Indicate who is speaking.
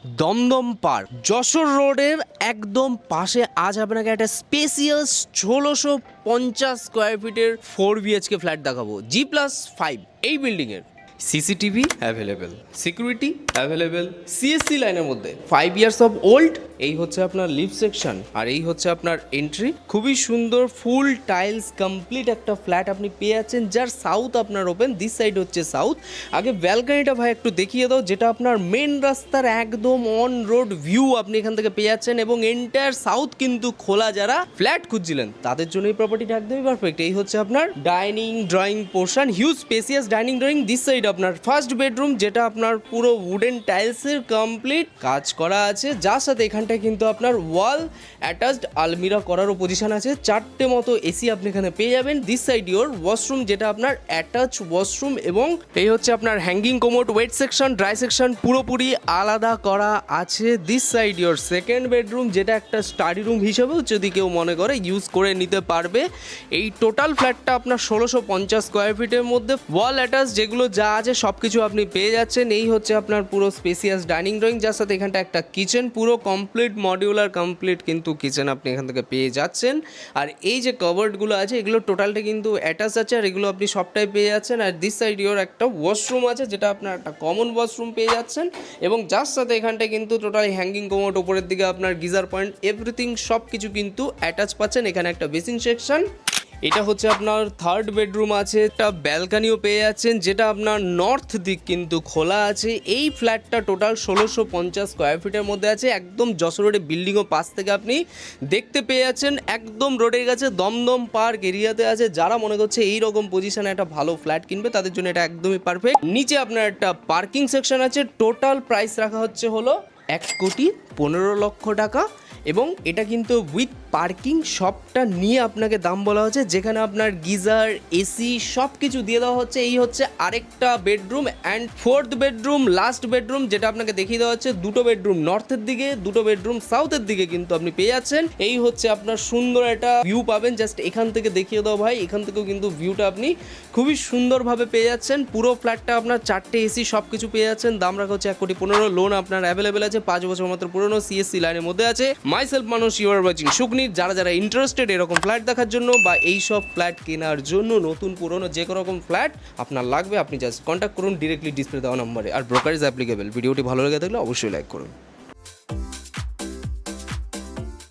Speaker 1: Dumdum park Jessore রোডের একদম পাশে আজ আপনাকে একটা স্পেসিয়াস 1650 স্কোয়ার ফিটের 4 BHK ফ্ল্যাট দেখাবো G+5 এই বিল্ডিংয়ের। CCTV available, security available, CSC লাইনের মধ্যে 5 ইয়ার্স অফ ওল্ড। এই হচ্ছে আপনার লিফট সেকশন আর এই হচ্ছে আপনার এন্ট্রি। খুবই সুন্দর ফুল টাইলস কমপ্লিট একটা ফ্ল্যাট আপনি পেয়ে যাচ্ছেন, যার সাউথ আপনার ওপেন, দিস সাইড হচ্ছে সাউথ। আগে ব্যালকনিটা ভাই একটু দেখিয়ে দাও, যেটা আপনার মেন রাস্তার একদম অন রোড ভিউ আপনি এখান থেকে পেয়ে যাচ্ছেন এবং এন্টায়ার সাউথ কিন্তু খোলা। যারা ফ্ল্যাট খুঁজছিলেন তাদের জন্য এই প্রপার্টিটা একদমই পারফেক্ট। এই হচ্ছে আপনার dining drawing portion, huge spacious dining drawing. This side আপনার ফার্স্ট বেডরুম, যেটা আপনার পুরো উডেন টাইলসের কমপ্লিট কাজ করা আছে, যার সাথে এখানটায় কিন্তু আপনার ওয়াল অ্যাটাচড আলমিরা করারও পজিশন আছে। 4টে মতো এসি আপনি এখানে পেয়ে যাবেন। দিস সাইড ইওর ওয়াশরুম, যেটা আপনার অ্যাটাচ ওয়াশরুম এবং এই হচ্ছে আপনার hanging commode, wet section, dry section পুরোপুরি আলাদা করা আছে। This side your second bedroom, যেটা একটা স্টাডি রুম হিসেবেও যদি কেউ মনে করে ইউজ করে নিতে পারবে। এই টোটাল ফ্ল্যাটটা আপনার 1650 স্কোয়ার ফিটের মধ্যে ওয়াল অ্যাটাচ যেগুলো যা আছে সব কিছু আপনি পেয়ে যাচ্ছেন। এই হচ্ছে আপনার পুরো স্পেসিয়াস ডাইনিং ড্রয়িং, যার সাথে এখানটা একটা কিচেন, পুরো কমপ্লিট মডিউলার কমপ্লিট কিন্তু কিচেন আপনি এখান থেকে পেয়ে যাচ্ছেন। আর এই যে কভার্ডগুলো আছে এগুলো টোটালটা কিন্তু অ্যাটাচ আছে আর এগুলো আপনি সবটাই পেয়ে যাচ্ছেন। আর দিস সাইড ইওর একটা ওয়াশরুম আছে, যেটা আপনার একটা কমন ওয়াশরুম পেয়ে যাচ্ছেন এবং যার সাথে এখানটায় কিন্তু টোটাল হ্যাঙ্গিং কোমোড, ওপরের দিকে আপনার গিজার পয়েন্ট, এভরিথিং সব কিছু কিন্তু অ্যাটাচ পাচ্ছেন। এখানে একটা বেসিন সেকশন। এটা হচ্ছে আপনার থার্ড বেডরুম আছে, একটা ব্যালকানিও পেয়ে যাচ্ছেন, যেটা আপনার নর্থ দিক কিন্তু খোলা আছে। এই ফ্ল্যাটটা টোটাল 1650 স্কোয়ার ফিটের মধ্যে আছে, একদম যশোর রোডে বিল্ডিংও পাশ থেকে আপনি দেখতে পেয়ে যাচ্ছেন। একদম রোডের কাছে দমদম পার্ক এরিয়াতে আছে। যারা মনে করছে এই রকম পজিশনে একটা ভালো ফ্ল্যাট কিনবে তাদের জন্য এটা একদমই পারফেক্ট। নিচে আপনার একটা পার্কিং সেকশন আছে। টোটাল প্রাইস রাখা হচ্ছে হলো 1,15,00,000 টাকা এবং এটা কিন্তু উইথ পার্কিং সবটা নিয়ে আপনাকে দাম বলা হচ্ছে, যেখানে আপনার গিজার, এসি সব কিছু দিয়ে দেওয়া হচ্ছে। এই হচ্ছে আরেকটা bedroom and fourth bedroom, last bedroom, যেটা আপনাকে দেখিয়ে দেওয়া হচ্ছে। দুটো বেডরুম নর্থের দিকে, দুটো বেডরুম সাউথের দিকে কিন্তু আপনি পেয়ে যাচ্ছেন। এই হচ্ছে আপনার সুন্দর একটা ভিউ পাবেন, জাস্ট এখান থেকে দেখিয়ে দাও ভাই, এখান থেকেও কিন্তু ভিউটা আপনি খুবই সুন্দরভাবে পেয়ে যাচ্ছেন। পুরো ফ্ল্যাটটা আপনার 4টে এসি সব কিছু পেয়ে যাচ্ছেন। দাম রাখা হচ্ছে 1,15,00,000। লোন আপনার অ্যাভেলেবেল আছে, 5 বছর মাত্র পুরনো, সিএসসি লাইনের মধ্যে আছে। মাইসেলফ মানুষ, ইউ আর ওয়াচিং শুকনি। যারা ইন্টারেস্টেড এরকম ফ্ল্যাট দেখার জন্য বা এই সব ফ্ল্যাট কেনার জন্য, নতুন পুরনো যে কোনো রকম ফ্ল্যাট আপনার লাগবে, আপনি জাস্ট কন্ট্যাক্ট করুন ডিরেক্টলি ডিসপ্লে দেওয়া নম্বরে। আর ব্রোকারেজ অ্যাপ্লিকেবল। ভিডিওটি ভালো লেগে থাকলে অবশ্যই লাইক করুন।